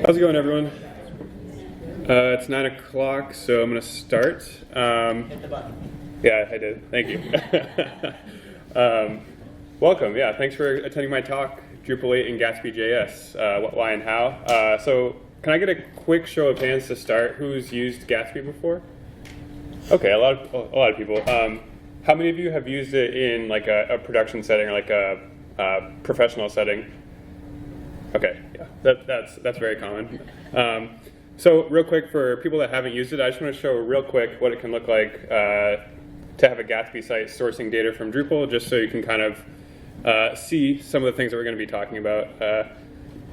How's it going, everyone? It's 9 o'clock, so I'm going to start. Hit the button. Yeah, I did. Thank you. Welcome. Yeah, thanks for attending my talk, Drupal 8 and Gatsby JS, what, why, and how. So can I get a quick show of hands to start? Who's used Gatsby before? Okay, a lot of people. How many of you have used it in like a production setting or like a professional setting? Okay, yeah, that's very common. So real quick, for people that haven't used it, I just want to show real quick what it can look like to have a Gatsby site sourcing data from Drupal, just so you can kind of see some of the things that we're going to be talking about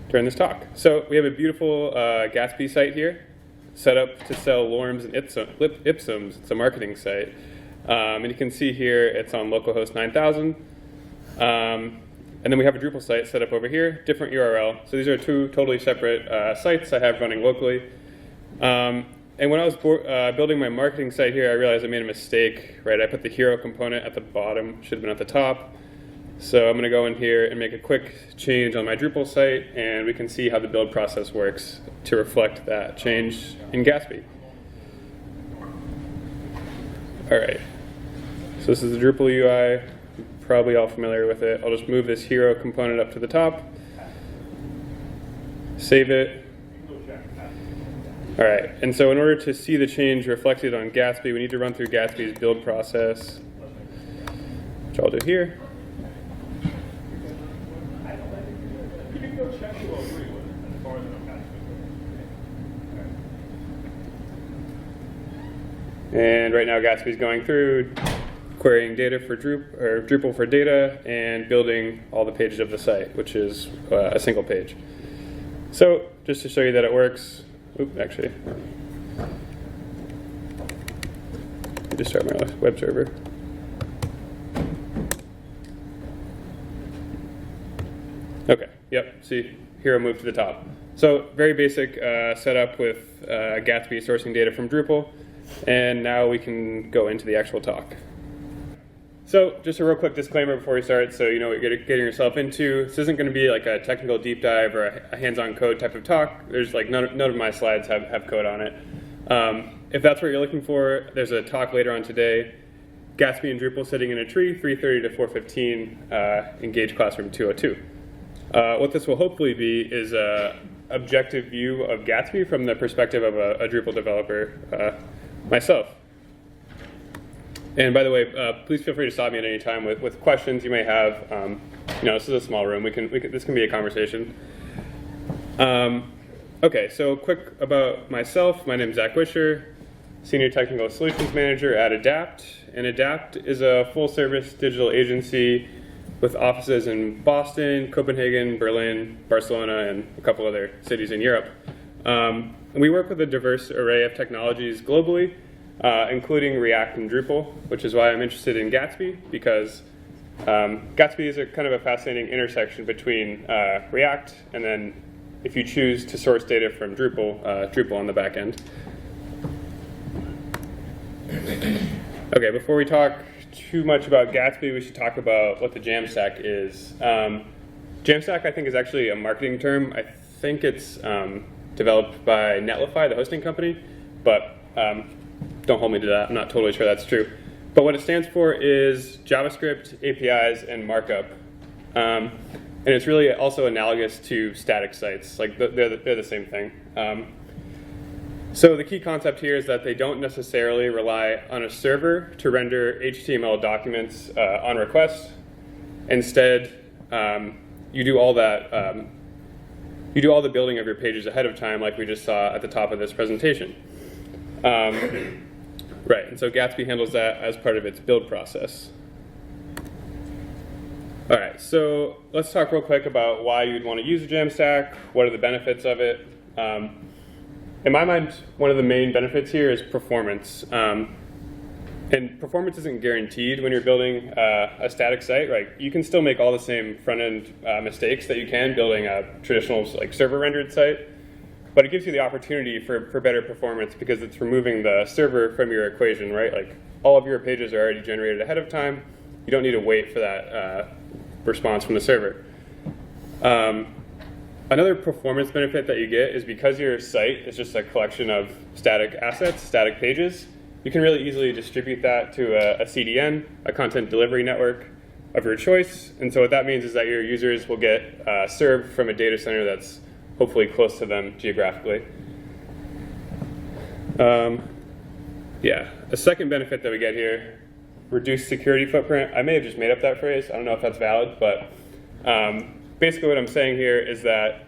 during this talk. So we have a beautiful Gatsby site here, set up to sell Lorms and Ipsums. It's a marketing site. And you can see here it's on localhost 9000. And then we have a Drupal site set up over here, different URL. So these are two totally separate sites I have running locally. And when I was building my marketing site here, I realized I made a mistake, right? I put the hero component at the bottom, should have been at the top. So I'm going to go in here and make a quick change on my Drupal site, and we can see how the build process works to reflect that change in Gatsby. All right, so this is the Drupal UI. Probably all familiar with it. I'll just move this hero component up to the top, save it. All right, and so in order to see the change reflected on Gatsby, we need to run through Gatsby's build process, which I'll do here. And right now Gatsby's going through, querying data for Drupal for data, and building all the pages of the site, which is a single page. So just to show you that it works, actually, just start my web server. Okay, yep, see, hero moved to the top. So very basic setup with Gatsby sourcing data from Drupal, and now we can go into the actual talk. So just a real quick disclaimer before we start, so you know what you're getting yourself into. This isn't going to be like a technical deep dive or a hands-on code type of talk. There's like none of my slides have code on it. If that's what you're looking for, there's a talk later on today. Gatsby and Drupal sitting in a tree, 3:30 to 4:15, Engage Classroom 202. What this will hopefully be is an objective view of Gatsby from the perspective of a Drupal developer, myself. And by the way, please feel free to stop me at any time with questions you may have. You know, this is a small room. This can be a conversation. Okay, so quick about myself. My name is ZacharyWeishar, Senior Technical Solutions Manager at Adapt. And Adapt is a full-service digital agency with offices in Boston, Copenhagen, Berlin, Barcelona, and a couple other cities in Europe. We work with a diverse array of technologies globally, including React and Drupal, which is why I'm interested in Gatsby, because Gatsby is a kind of a fascinating intersection between React and then, if you choose to source data from Drupal, Drupal on the back end. Okay, before we talk too much about Gatsby, we should talk about what the Jamstack is. Jamstack, I think, is actually a marketing term. I think it's developed by Netlify, the hosting company, but don't hold me to that. I'm not totally sure that's true. But what it stands for is JavaScript, APIs, and markup. And it's really also analogous to static sites. Like they're the same thing. So the key concept here is that they don't necessarily rely on a server to render HTML documents on request. Instead, you do all that. You do all the building of your pages ahead of time, like we just saw at the top of this presentation. Right, and so Gatsby handles that as part of its build process. All right, so let's talk real quick about why you'd want to use a Jamstack. What are the benefits of it? In my mind, one of the main benefits here is performance. And performance isn't guaranteed when you're building a static site, right? You can still make all the same front-end mistakes that you can building a traditional like server-rendered site. But it gives you the opportunity for better performance because it's removing the server from your equation, right? Like all of your pages are already generated ahead of time. You don't need to wait for that response from the server. Another performance benefit that you get is because your site is just a collection of static assets, static pages, you can really easily distribute that to a CDN, a content delivery network of your choice. And so what that means is that your users will get served from a data center that's hopefully close to them geographically. Yeah, a second benefit that we get here, reduced security footprint. I may have just made up that phrase. I don't know if that's valid, but basically what I'm saying here is that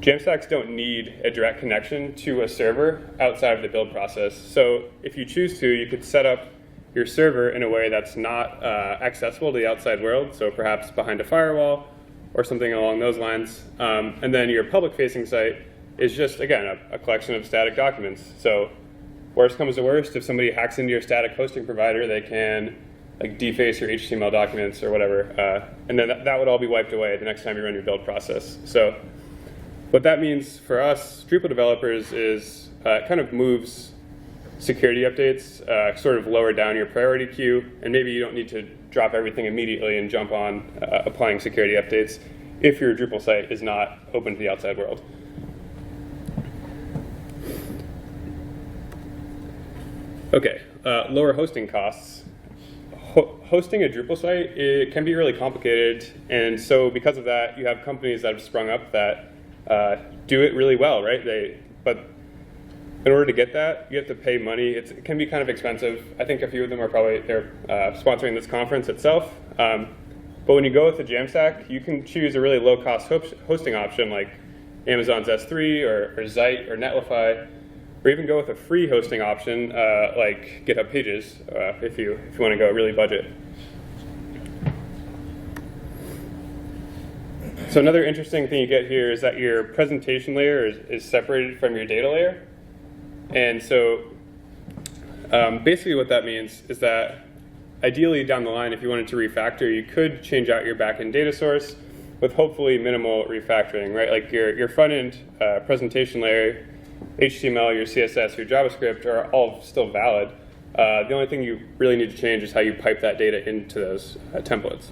Jamstacks don't need a direct connection to a server outside of the build process. So if you choose to, you could set up your server in a way that's not accessible to the outside world, so perhaps behind a firewall or something along those lines. And then your public-facing site is just, again, a collection of static documents. So worst comes to worst, if somebody hacks into your static hosting provider, they can like deface your HTML documents or whatever, and then that would all be wiped away the next time you run your build process. So what that means for us Drupal developers is it kind of moves security updates sort of lower down your priority queue, and maybe you don't need to drop everything immediately and jump on applying security updates if your Drupal site is not open to the outside world. Okay, lower hosting costs. Hosting a Drupal site, it can be really complicated, and so because of that, you have companies that have sprung up that do it really well, right? But in order to get that, you have to pay money. It can be kind of expensive. I think a few of them are they're sponsoring this conference itself. But when you go with the Jamstack, you can choose a really low-cost hosting option like Amazon's S3 or Zeit or Netlify, or even go with a free hosting option like GitHub Pages if you want to go really budget. So another interesting thing you get here is that your presentation layer is separated from your data layer. And so basically what that means is that ideally down the line, if you wanted to refactor, you could change out your backend data source with hopefully minimal refactoring, right? Like your front-end presentation layer, HTML, your CSS, your JavaScript are all still valid. The only thing you really need to change is how you pipe that data into those templates.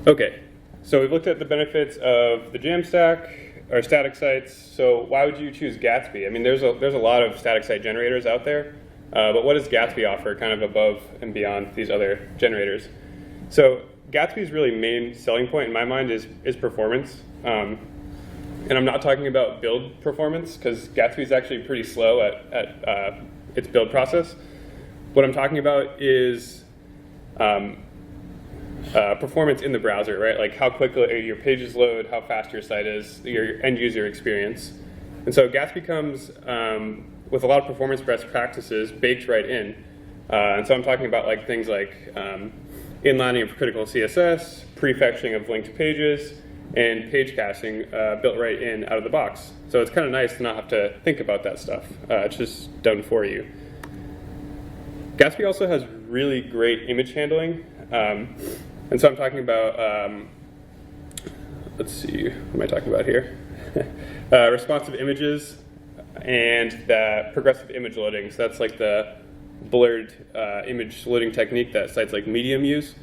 Okay, so we've looked at the benefits of the Jamstack, or static sites. So why would you choose Gatsby? I mean, there's a lot of static site generators out there, but what does Gatsby offer kind of above and beyond these other generators? So Gatsby's really main selling point in my mind is performance. And I'm not talking about build performance, because Gatsby is actually pretty slow at its build process. What I'm talking about is performance in the browser, right? Like how quickly your pages load, how fast your site is, your end user experience. And so Gatsby comes with a lot of performance best practices baked right in. And so I'm talking about like things like inlining of critical CSS, prefetching of linked pages, and page caching built right in out of the box. So it's kind of nice to not have to think about that stuff. It's just done for you. Gatsby also has really great image handling. And so I'm talking about, let's see, what am I talking about here? Responsive images and that progressive image loading. So that's like the blurred image loading technique that sites like Medium use.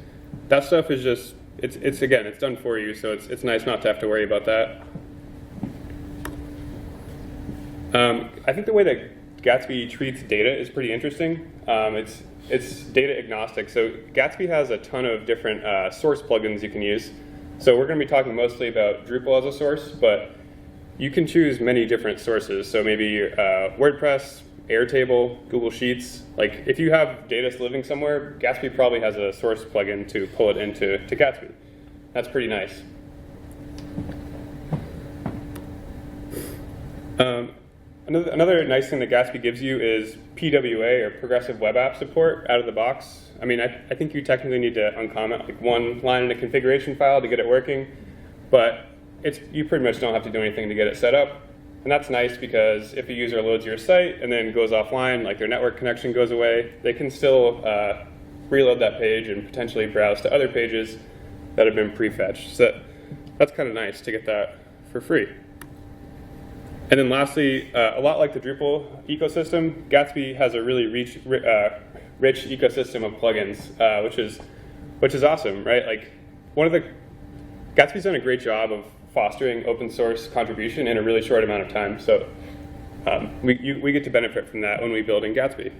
That stuff is just, it's again, it's done for you, so it's nice not to have to worry about that. I think the way that Gatsby treats data is pretty interesting. It's data agnostic. So Gatsby has a ton of different source plugins you can use. So we're going to be talking mostly about Drupal as a source, but you can choose many different sources. So maybe WordPress, Airtable, Google Sheets. Like if you have data living somewhere, Gatsby probably has a source plugin to pull it into Gatsby. That's pretty nice. Another nice thing that Gatsby gives you is PWA, or Progressive Web App support, out of the box. I mean, I think you technically need to uncomment like one line in a configuration file to get it working, but you pretty much don't have to do anything to get it set up. And that's nice because if a user loads your site and then goes offline, like their network connection goes away, they can still reload that page and potentially browse to other pages that have been prefetched. So that's kind of nice to get that for free. And then lastly, a lot like the Drupal ecosystem, Gatsby has a really rich ecosystem of plugins, which is which is awesome, right? Like Gatsby's done a great job of fostering open source contribution in a really short amount of time. So we get to benefit from that when we build in Gatsby.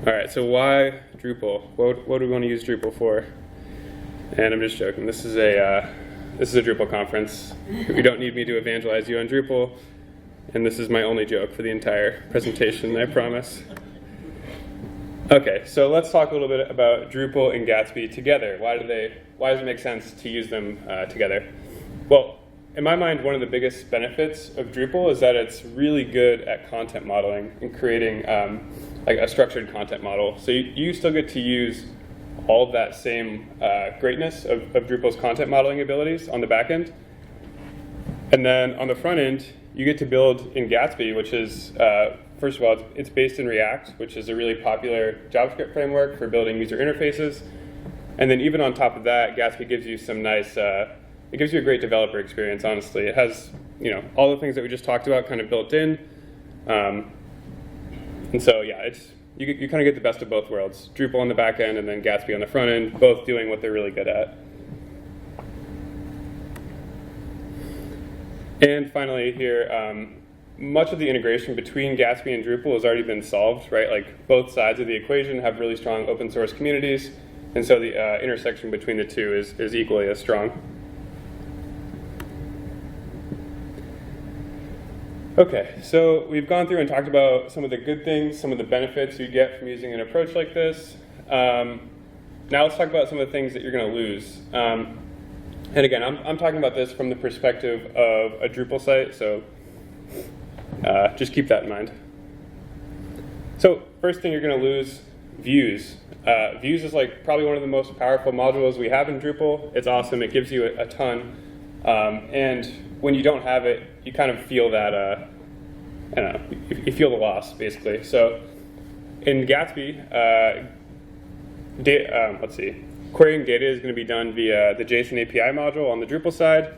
All right, so why Drupal? What do we want to use Drupal for? And I'm just joking. This is a Drupal conference. You don't need me to evangelize you on Drupal, and this is my only joke for the entire presentation, I promise. Okay, so let's talk a little bit about Drupal and Gatsby together. Why does it make sense to use them together? Well, in my mind, one of the biggest benefits of Drupal is that it's really good at content modeling and creating like a structured content model. So you still get to use all of that same greatness of Drupal's content modeling abilities on the back end. And then on the front end, you get to build in Gatsby, which is, first of all, it's based in React, which is a really popular JavaScript framework for building user interfaces. And then even on top of that, Gatsby gives you some nice, it gives you a great developer experience, honestly. It has, all the things that we just talked about kind of built in. And so, yeah, you kind of get the best of both worlds. Drupal on the back end and then Gatsby on the front end, both doing what they're really good at. And finally here, much of the integration between Gatsby and Drupal has already been solved, right? Like both sides of the equation have really strong open source communities, and so the intersection between the two is equally as strong. Okay, so we've gone through and talked about some of the good things, some of the benefits you get from using an approach like this. Now let's talk about some of the things that you're going to lose. And again, I'm talking about this from the perspective of a Drupal site, so just keep that in mind. So first thing you're going to lose, views. Views is like probably one of the most powerful modules we have in Drupal. It's awesome. It gives you a ton. And when you don't have it, you kind of feel that, I don't know, you feel the loss, basically. So in Gatsby, let's see, querying data is going to be done via the JSON API module on the Drupal side,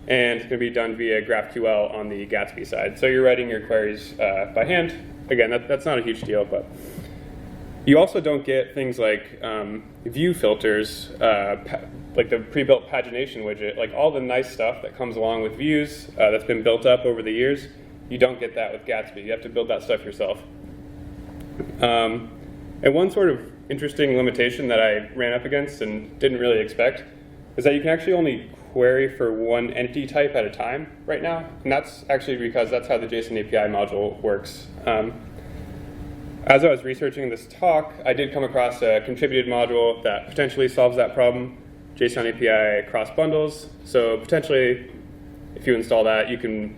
and it's going to be done via GraphQL on the Gatsby side. So you're writing your queries by hand. Again, that's not a huge deal, but you also don't get things like view filters, like the pre-built pagination widget, like all the nice stuff that comes along with views that's been built up over the years. You don't get that with Gatsby. You have to build that stuff yourself. And one sort of interesting limitation that I ran up against and didn't really expect is that you can actually only query for one entity type at a time right now. And that's actually because that's how the JSON API module works. As I was researching this talk, I did come across a contributed module that potentially solves that problem, JSON API cross bundles. So potentially, if you install that, you can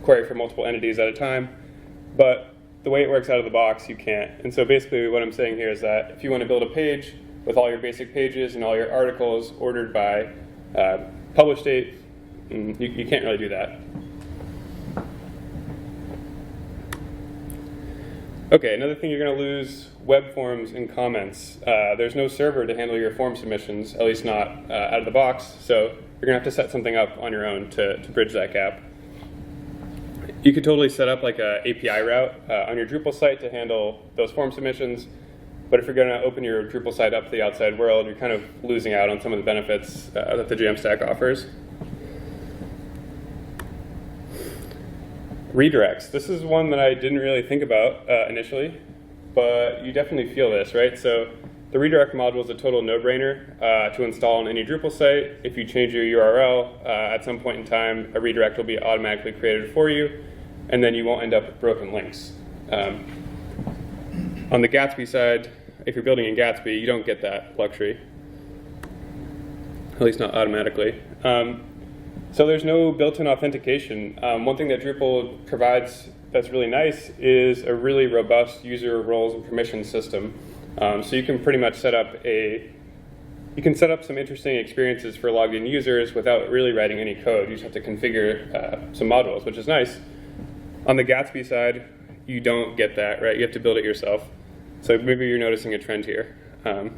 query for multiple entities at a time. But the way it works out of the box, you can't. And so basically what I'm saying here is that if you want to build a page with all your basic pages and all your articles ordered by publish date, you can't really do that. Okay, another thing you're going to lose, web forms and comments. There's no server to handle your form submissions, at least not out of the box, so you're going to have to set something up on your own to bridge that gap. You could totally set up like an API route on your Drupal site to handle those form submissions, but if you're going to open your Drupal site up to the outside world, you're kind of losing out on some of the benefits that the Jamstack offers. Redirects. This is one that I didn't really think about initially, but you definitely feel this, right? So the redirect module is a total no-brainer to install on any Drupal site. If you change your URL at some point in time, a redirect will be automatically created for you, and then you won't end up with broken links. On the Gatsby side, if you're building in Gatsby, you don't get that luxury, at least not automatically. So there's no built-in authentication. One thing that Drupal provides that's really nice is a really robust user roles and permissions system. So you can pretty much set up some interesting experiences for logged in users without really writing any code. You just have to configure some modules, which is nice. On the Gatsby side, you don't get that, right? You have to build it yourself. So maybe you're noticing a trend here. You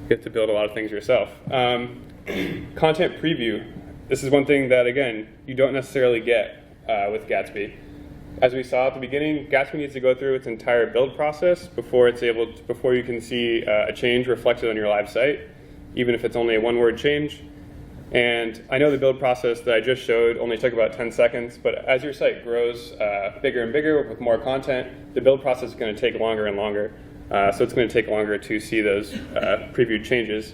have to build a lot of things yourself. Content preview. This is one thing that, again, you don't necessarily get with Gatsby. As we saw at the beginning, Gatsby needs to go through its entire build process before you can see a change reflected on your live site, even if it's only a one-word change. And I know the build process that I just showed only took about 10 seconds, but as your site grows bigger and bigger with more content, the build process is going to take longer and longer. So it's going to take longer to see those previewed changes.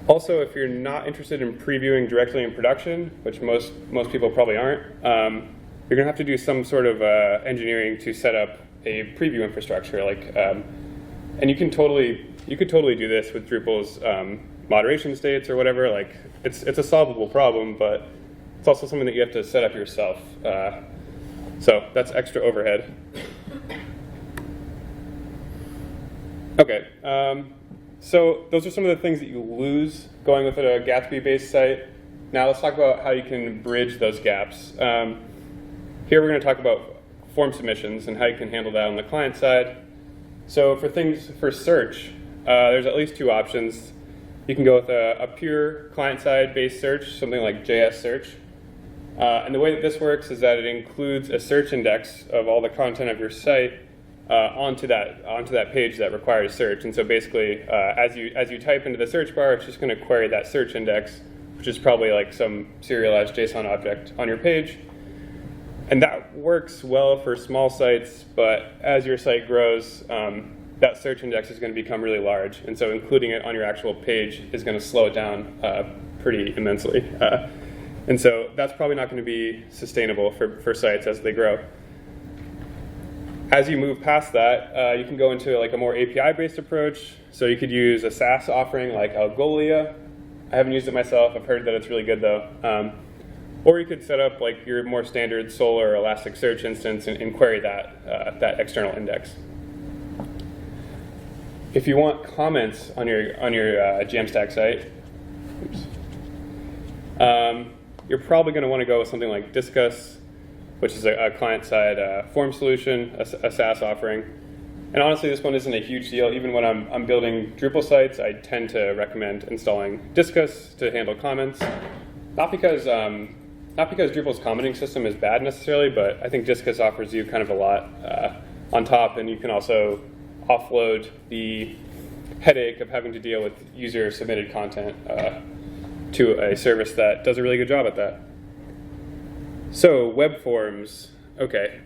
Also, if you're not interested in previewing directly in production, which most people probably aren't, you're going to have to do some sort of engineering to set up a preview infrastructure. And you could totally do this with Drupal's moderation states or whatever. Like, it's a solvable problem, but it's also something that you have to set up yourself. So that's extra overhead. Okay, so those are some of the things that you lose going with a Gatsby-based site. Now let's talk about how you can bridge those gaps. Here we're going to talk about form submissions and how you can handle that on the client side. So for search, there's at least two options. You can go with a pure client-side based search, something like JS search. And the way that this works is that it includes a search index of all the content of your site onto that page that requires search. And so basically, as you type into the search bar, it's just going to query that search index, which is probably like some serialized JSON object on your page. And that works well for small sites, but as your site grows, that search index is going to become really large. And so including it on your actual page is going to slow it down pretty immensely. And so that's probably not going to be sustainable for sites as they grow. As you move past that, you can go into like a more API-based approach. So you could use a SaaS offering like Algolia. I haven't used it myself. I've heard that it's really good though. Or you could set up like your more standard Sol or Elasticsearch instance and query that external index. If you want comments on your Jamstack site, you're probably going to want to go with something like Discuss, which is a client-side form solution, a SaaS offering. And honestly, this one isn't a huge deal. Even when I'm building Drupal sites, I tend to recommend installing Discuss to handle comments. Not because Drupal's commenting system is bad necessarily, but I think Discuss offers you kind of a lot on top, and you can also offload the headache of having to deal with user-submitted content to a service that does a really good job at that. So web forms. Okay,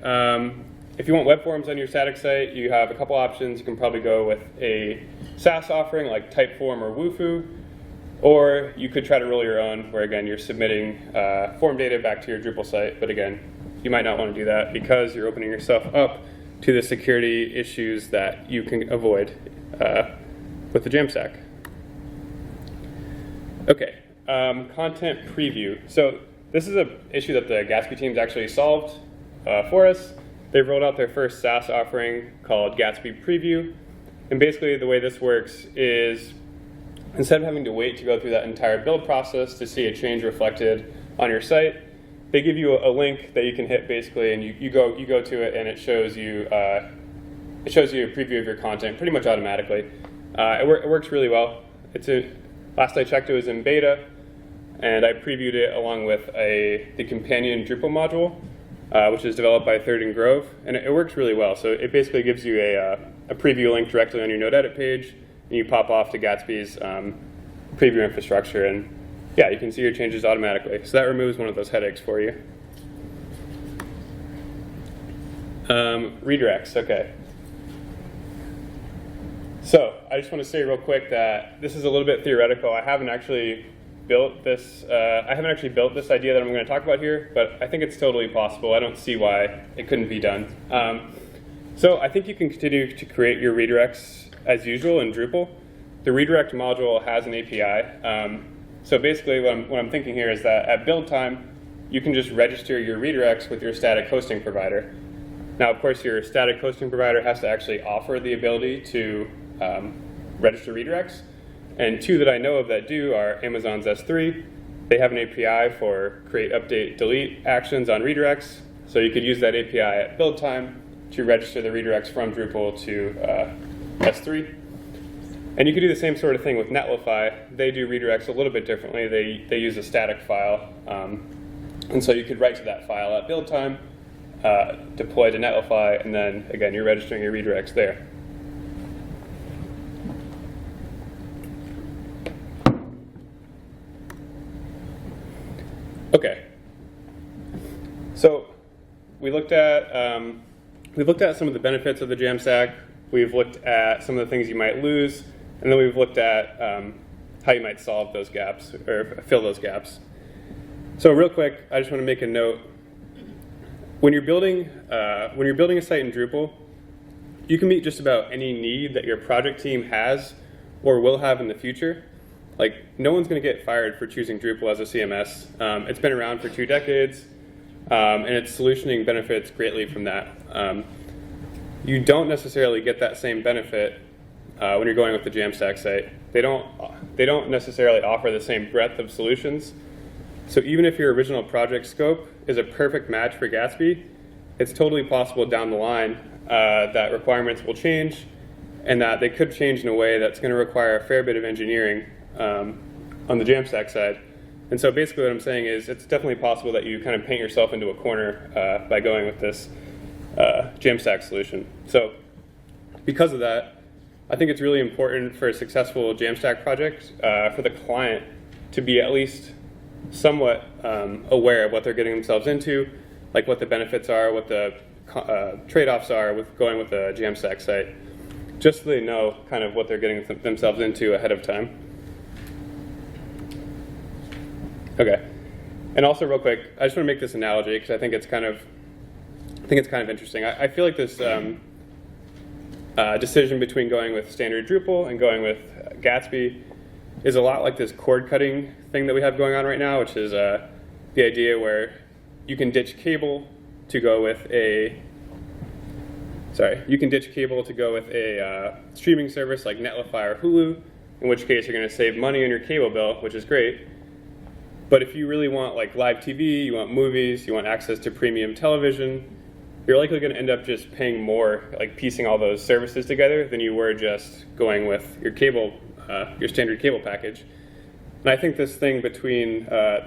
if you want web forms on your static site, you have a couple options. You can probably go with a SaaS offering like Typeform or Wufoo, or you could try to roll your own, where again you're submitting form data back to your Drupal site. But again, you might not want to do that because you're opening yourself up to the security issues that you can avoid with the Jamstack. Okay, content preview. So this is an issue that the Gatsby team's actually solved for us. They've rolled out their first SaaS offering called Gatsby Preview. And basically the way this works is instead of having to wait to go through that entire build process to see a change reflected on your site, they give you a link that you can hit basically, and you go to it, and it shows you a preview of your content pretty much automatically. It works really well. Last I checked, it was in beta, and I previewed it along with the companion Drupal module, which is developed by Third and Grove, and it works really well. So it basically gives you a preview link directly on your node edit page, and you pop off to Gatsby's preview infrastructure, and yeah, you can see your changes automatically. So that removes one of those headaches for you. Redirects, okay. So I just want to say real quick that this is a little bit theoretical. I haven't actually built this idea that I'm going to talk about here, but I think it's totally possible. I don't see why it couldn't be done. So I think you can continue to create your redirects as usual in Drupal. The redirect module has an API. So basically what I'm thinking here is that at build time, you can just register your redirects with your static hosting provider. Now, of course, your static hosting provider has to actually offer the ability to register redirects. And two that I know of that do are Amazon's S3. They have an API for create, update, delete actions on redirects. So you could use that API at build time to register the redirects from Drupal to S3. And you could do the same sort of thing with Netlify. They do redirects a little bit differently. They use a static file. And so you could write to that file at build time, deploy to Netlify, and then again, you're registering your redirects there. Okay. So we've looked at some of the benefits of the Jamstack. We've looked at some of the things you might lose, and then we've looked at how you might solve those gaps or fill those gaps. So real quick, I just want to make a note. When you're building a site in Drupal, you can meet just about any need that your project team has or will have in the future. Like, no one's going to get fired for choosing Drupal as a CMS. It's been around for 2 decades, and its solutioning benefits greatly from that. You don't necessarily get that same benefit when you're going with the Jamstack site. They don't necessarily offer the same breadth of solutions. So even if your original project scope is a perfect match for Gatsby, it's totally possible down the line that requirements will change, and that they could change in a way that's going to require a fair bit of engineering on the Jamstack side. And so basically what I'm saying is it's definitely possible that you kind of paint yourself into a corner by going with this Jamstack solution. So because of that, I think it's really important for a successful Jamstack project for the client to be at least somewhat aware of what they're getting themselves into, like what the benefits are, what the trade-offs are with going with the Jamstack site, just so they know kind of what they're getting themselves into ahead of time. Okay, and also real quick, I just want to make this analogy because I think it's kind of interesting. I feel like this decision between going with standard Drupal and going with Gatsby is a lot like this cord cutting thing that we have going on right now, which is the idea where you can ditch cable to go with a streaming service like Netlify or Hulu, in which case you're going to save money on your cable bill, which is great. But if you really want like live TV, you want movies, you want access to premium television, you're likely going to end up just paying more, like piecing all those services together, than you were just going with your cable, your standard cable package. And I think this thing between I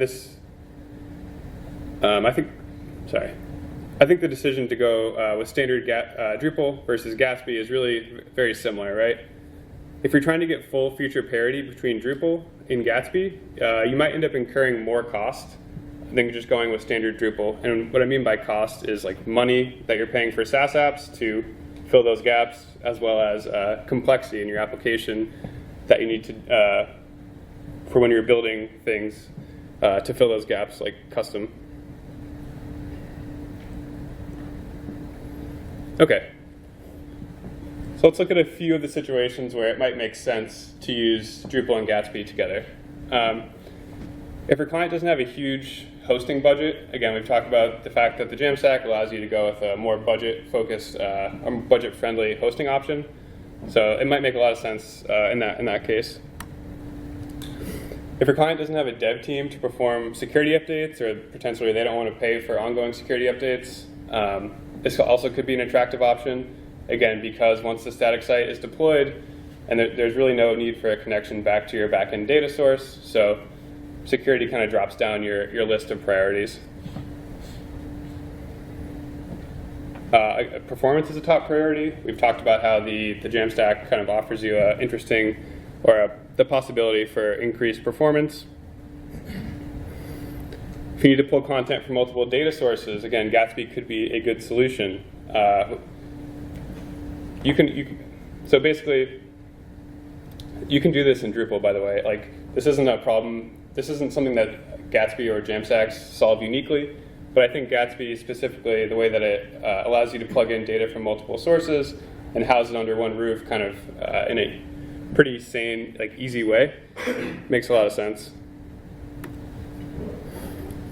think the decision to go with standard Drupal versus Gatsby is really very similar, right? If you're trying to get full feature parity between Drupal and Gatsby, you might end up incurring more cost than just going with standard Drupal. And what I mean by cost is like money that you're paying for SaaS apps to fill those gaps, as well as complexity in your application that you need to for when you're building things to fill those gaps, like custom. Okay. So let's look at a few of the situations where it might make sense to use Drupal and Gatsby together. If your client doesn't have a huge hosting budget, again, we've talked about the fact that the Jamstack allows you to go with a more budget-focused, budget-friendly hosting option. So it might make a lot of sense in that case. If your client doesn't have a dev team to perform security updates, or potentially they don't want to pay for ongoing security updates, this also could be an attractive option. Again, because once the static site is deployed, and there's really no need for a connection back to your backend data source, so security kind of drops down your list of priorities. Performance is a top priority. We've talked about how the Jamstack kind of offers you an interesting, the possibility for increased performance. If you need to pull content from multiple data sources, again, Gatsby could be a good solution. So basically, you can do this in Drupal, by the way. Like, this isn't a problem. This isn't something that Gatsby or Jamstack solve uniquely, but I think Gatsby specifically, the way that it allows you to plug in data from multiple sources and house it under one roof kind of in a pretty sane, like easy way, makes a lot of sense.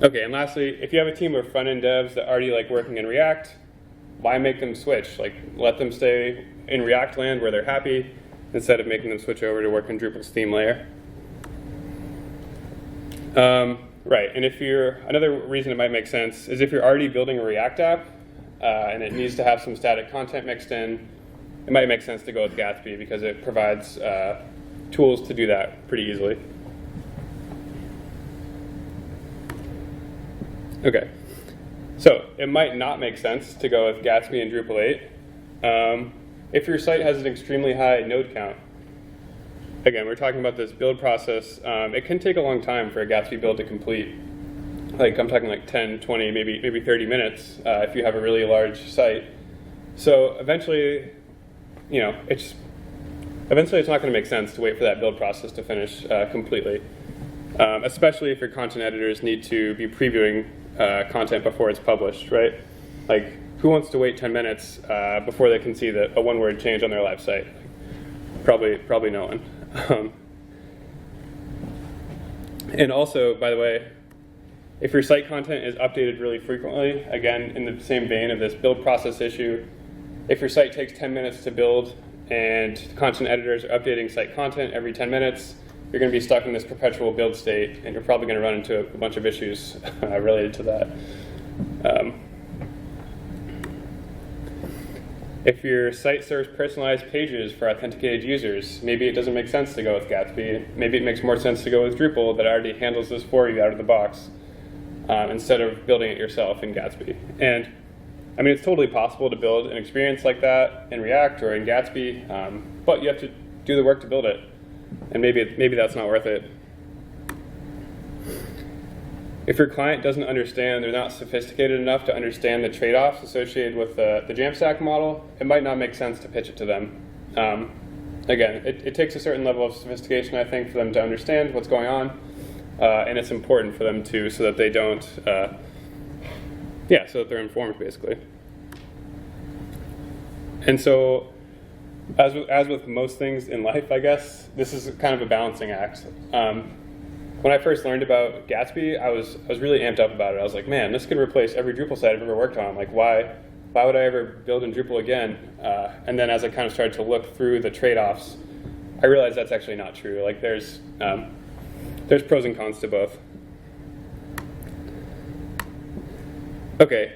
Okay, and lastly, if you have a team of front-end devs that already like working in React, why make them switch? Like, let them stay in React land where they're happy instead of making them switch over to work in Drupal's theme layer. Right, and another reason it might make sense is if you're already building a React app and it needs to have some static content mixed in, it might make sense to go with Gatsby because it provides tools to do that pretty easily. So it might not make sense to go with Gatsby and Drupal 8 if your site has an extremely high node count. Again, we're talking about this build process. It can take a long time for a Gatsby build to complete. Like I'm talking like 10, 20, maybe 30 minutes if you have a really large site. So eventually, it's not going to make sense to wait for that build process to finish completely, especially if your content editors need to be previewing content before it's published, right? Like, who wants to wait 10 minutes before they can see a one-word change on their live site? Probably no one. And also, by the way, if your site content is updated really frequently, again, in the same vein of this build process issue, if your site takes 10 minutes to build and content editors are updating site content every 10 minutes, you're going to be stuck in this perpetual build state, and you're probably going to run into a bunch of issues related to that. If your site serves personalized pages for authenticated users, maybe it doesn't make sense to go with Gatsby. Maybe it makes more sense to go with Drupal that already handles this for you out of the box instead of building it yourself in Gatsby. And I mean, it's totally possible to build an experience like that in React or in Gatsby, but you have to do the work to build it. And maybe that's not worth it. If your client doesn't understand, they're not sophisticated enough to understand the trade-offs associated with the Jamstack model, it might not make sense to pitch it to them. Again, it takes a certain level of sophistication, I think, for them to understand what's going on, and it's important for them to, so that they don't, so that they're informed, basically. And so, as with most things in life, I guess, this is kind of a balancing act. When I first learned about Gatsby, I was really amped up about it. I was like, man, this could replace every Drupal site I've ever worked on. Like, why would I ever build in Drupal again? And then as I kind of started to look through the trade-offs, I realized that's actually not true. Like, there's pros and cons to both. Okay,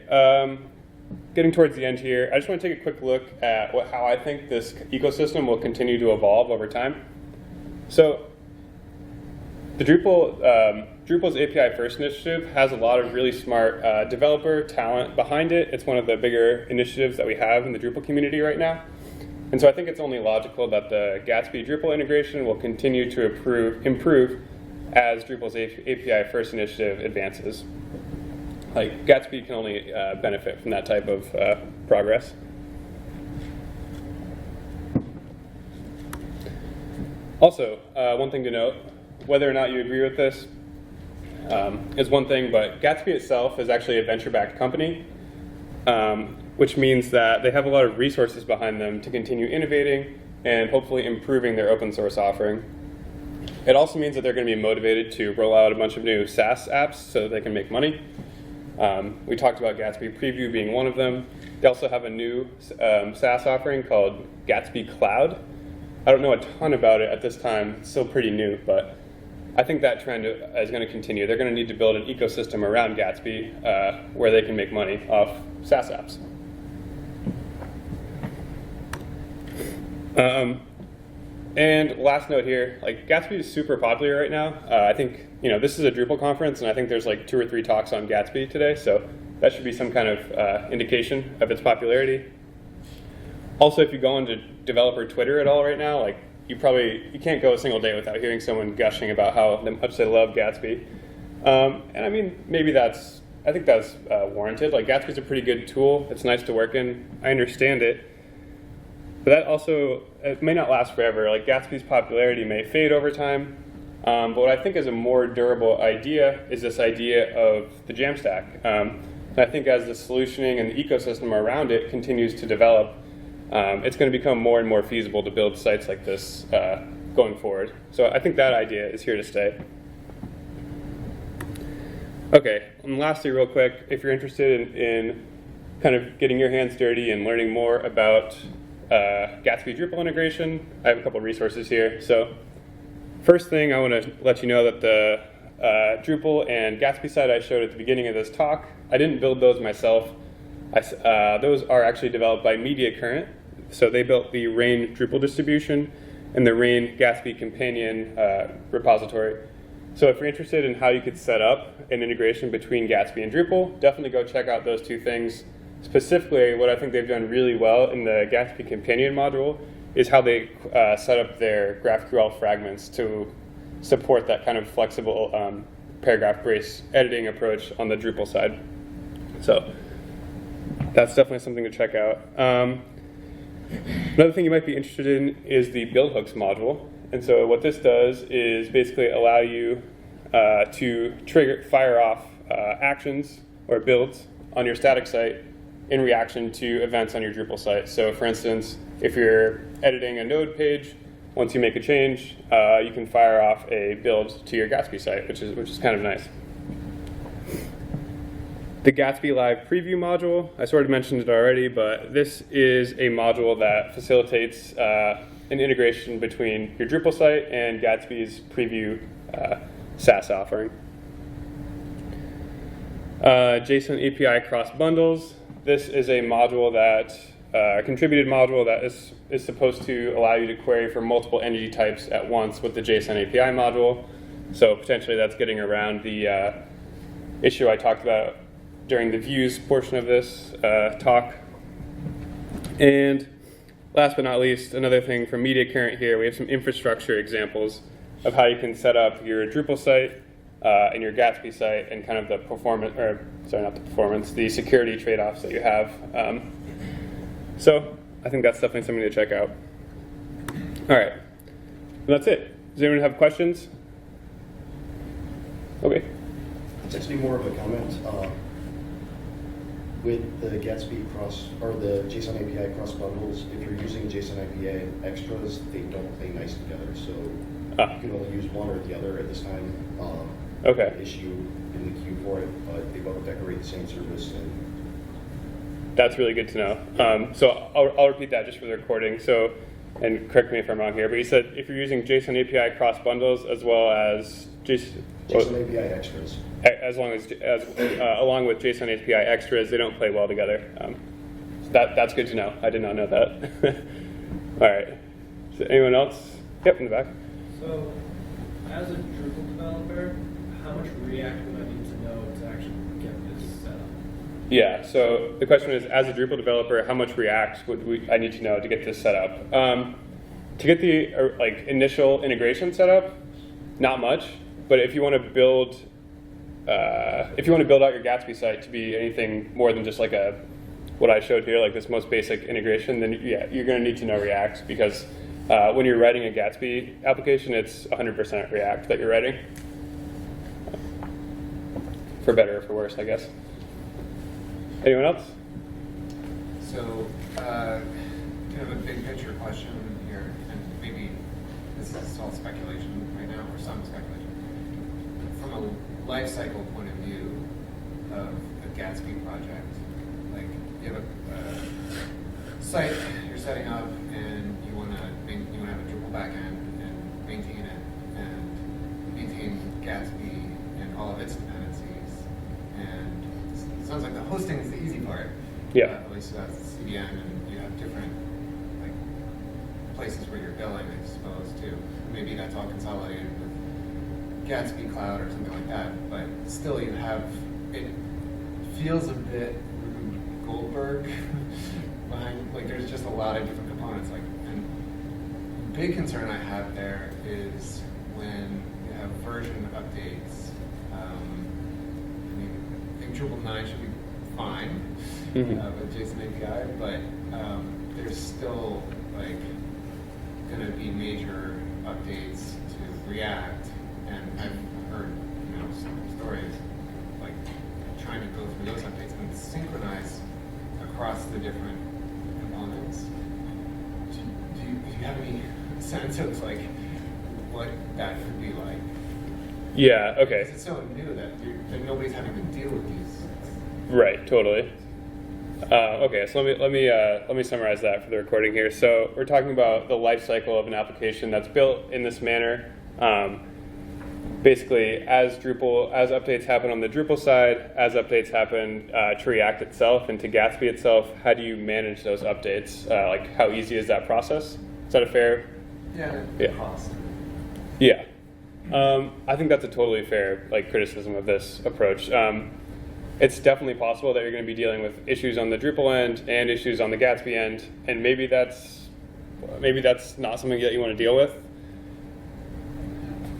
getting towards the end here, I just want to take a quick look at how I think this ecosystem will continue to evolve over time. So, the Drupal's API First initiative has a lot of really smart developer talent behind it. It's one of the bigger initiatives that we have in the Drupal community right now. And so I think it's only logical that the Gatsby Drupal integration will continue to improve as Drupal's API First initiative advances. Like, Gatsby can only benefit from that type of progress. Also, one thing to note, whether or not you agree with this is one thing, but Gatsby itself is actually a venture-backed company, which means that they have a lot of resources behind them to continue innovating and hopefully improving their open source offering. It also means that they're going to be motivated to roll out a bunch of new SaaS apps so that they can make money. We talked about Gatsby Preview being one of them. They also have a new SaaS offering called Gatsby Cloud. I don't know a ton about it at this time. It's still pretty new, but I think that trend is going to continue. They're going to need to build an ecosystem around Gatsby where they can make money off SaaS apps. And last note here, like, Gatsby is super popular right now. I think, this is a Drupal conference, and I think there's like 2 or 3 talks on Gatsby today, so that should be some kind of indication of its popularity. Also, if you go into developer Twitter at all right now, like, you can't go a single day without hearing someone gushing about how much they love Gatsby. And I mean, I think that's warranted. Like, Gatsby's a pretty good tool. It's nice to work in. I understand it. But that also, it may not last forever. Like, Gatsby's popularity may fade over time. But what I think is a more durable idea is this idea of the Jamstack. And I think as the solutioning and the ecosystem around it continues to develop, it's going to become more and more feasible to build sites like this going forward. So I think that idea is here to stay. Okay, and lastly, real quick, if you're interested in kind of getting your hands dirty and learning more about Gatsby Drupal integration, I have a couple resources here. So first thing, I want to let you know that the Drupal and Gatsby site I showed at the beginning of this talk, I didn't build those myself. Those are actually developed by MediaCurrent. So they built the Rain Drupal distribution and the Rain Gatsby companion repository. So if you're interested in how you could set up an integration between Gatsby and Drupal, definitely go check out those two things. Specifically, what I think they've done really well in the Gatsby companion module is how they set up their GraphQL fragments to support that kind of flexible paragraph-based editing approach on the Drupal side. So that's definitely something to check out. Another thing you might be interested in is the build hooks module. And so what this does is basically allow you to fire off actions or builds on your static site in reaction to events on your Drupal site. So for instance, if you're editing a node page, once you make a change, you can fire off a build to your Gatsby site, which is kind of nice. The Gatsby Live Preview module, I sort of mentioned it already, but this is a module that facilitates an integration between your Drupal site and Gatsby's Preview SaaS offering. JSON API cross bundles. This is a module a contributed module that is supposed to allow you to query for multiple entity types at once with the JSON API module. So potentially that's getting around the issue I talked about during the views portion of this talk. And last but not least, another thing from Media Current here, we have some infrastructure examples of how you can set up your Drupal site and your Gatsby site and kind of the performance, or sorry, not the performance, the security trade-offs that you have. So I think that's definitely something to check out. All right, and that's it. Does anyone have questions? Okay. It's actually more of a comment. With the Gatsby or the JSON API cross bundles, if you're using JSON API extras, they don't play nice together. So you can only use one or the other at this time. Okay. Issue in the queue for it, but they both decorate the same service. And that's really good to know. So I'll repeat that just for the recording. So, and correct me if I'm wrong here, but you said if you're using JSON API cross bundles as well as JSON API extras. Along with JSON API extras, they don't play well together. That's good to know. I did not know that. All right. So anyone else? Yep, in the back. So, as a Drupal developer, how much React would I need to know to actually get this set up? Yeah. So the question is, as a Drupal developer, how much React would I need to know to get this set up? To get the initial integration set up, not much. But if you want to build out your Gatsby site to be anything more than just like what I showed here, like this most basic integration, then yeah, you're going to need to know React because when you're writing a Gatsby application, it's 100% React that you're writing. For better or for worse, I guess. Anyone else? So, kind of a big picture question here, and maybe this is all speculation right now, or some speculation. From a life cycle point of view of a Gatsby project, like you have a site you're setting up, and you want to have a Drupal backend and maintain it, and maintain Gatsby and all of its dependencies. And it sounds like the hosting is the easy part. Yeah. At least that's the CDN, and you have different places where you're billing, I suppose, too. Maybe that's all consolidated with Gatsby Cloud or something like that, but still you have, it feels a bit Rube Goldberg behind, there's just a lot of different components. And big concern I have there is when you have version updates. I think Drupal 9 should be fine with JSON API, but there's still going to be major updates to React. And I've heard, some stories trying to go through those updates and synchronize across the different components. Do you have any sense of what that could be like? Yeah. Okay. Because it's so new that nobody's having to deal with these. Right. Totally. Okay. So let me summarize that for the recording here. So we're talking about the life cycle of an application that's built in this manner. Basically, as updates happen on the Drupal side, as updates happen to React itself and to Gatsby itself, how do you manage those updates? How easy is that process? Is that a fair? Yeah. Yeah. Cost. Yeah. I think that's a totally fair criticism of this approach. It's definitely possible that you're going to be dealing with issues on the Drupal end and issues on the Gatsby end, and maybe that's not something that you want to deal with.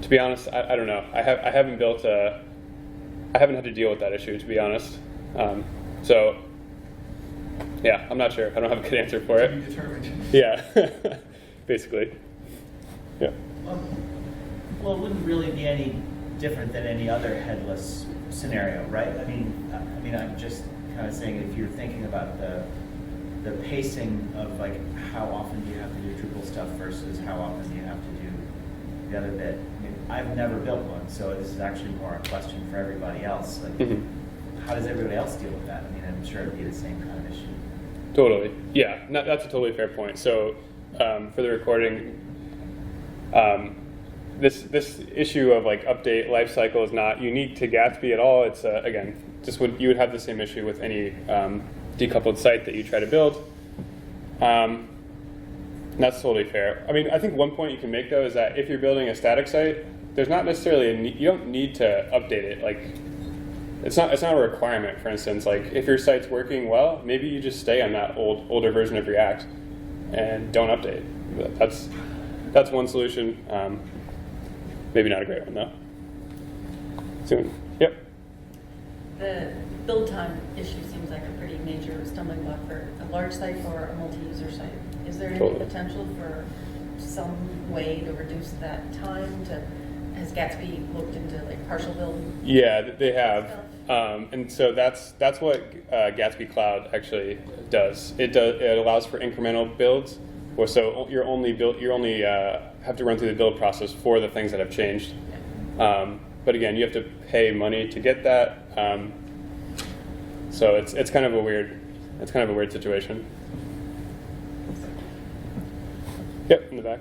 To be honest, I don't know. I haven't had to deal with that issue, to be honest. So yeah, I'm not sure. I don't have a good answer for it. Yeah, basically. Yeah. Well, it wouldn't really be any different than any other headless scenario, right? I mean, I'm just kind of saying, if you're thinking about the pacing of how often do you have to do Drupal stuff versus how often do you have to do the other bit. I mean, I've never built one, so this is actually more a question for everybody else. How does everybody else deal with that? I mean, I'm sure it'd be the same kind of issue. Totally. Yeah, that's a totally fair point. So for the recording, this issue of update lifecycle is not unique to Gatsby at all. It's again, you would have the same issue with any decoupled site that you try to build. That's totally fair. I mean, I think one point you can make though is that if you're building a static site, there's not necessarily you don't need to update it. It's not a requirement. For instance, if your site's working well, maybe you just stay on that older version of React and don't update. That's one solution. Maybe not a great one though. Soon. Yep. The build time issue seems like a pretty major stumbling block for a large site or a multi-user site. Is there any Totally. potential for some way to reduce that time? Has Gatsby looked into partial build? Yeah, they have, and so that's what Gatsby Cloud actually does. It allows for incremental builds, so you only have to run through the build process for the things that have changed. But again, you have to pay money to get that. So it's kind of a weird situation. Yep, in the back.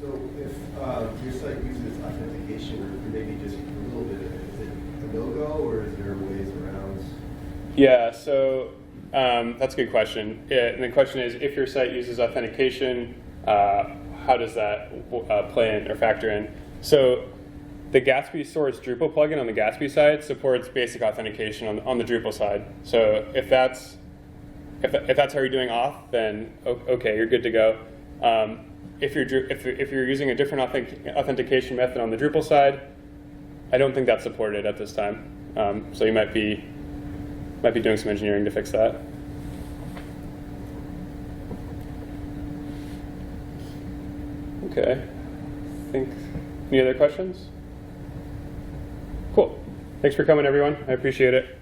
So if your site uses authentication, or maybe just a little bit, is it a no-go, or is there ways around? Yeah, so that's a good question. And the question is, if your site uses authentication, how does that play in or factor in? So the Gatsby Source Drupal plugin on the Gatsby side supports basic authentication on the Drupal side. So if that's how you're doing auth, then okay, you're good to go. If you're using a different authentication method on the Drupal side, I don't think that's supported at this time. So you might be doing some engineering to fix that. Okay. Any other questions? Cool. Thanks for coming, everyone. I appreciate it.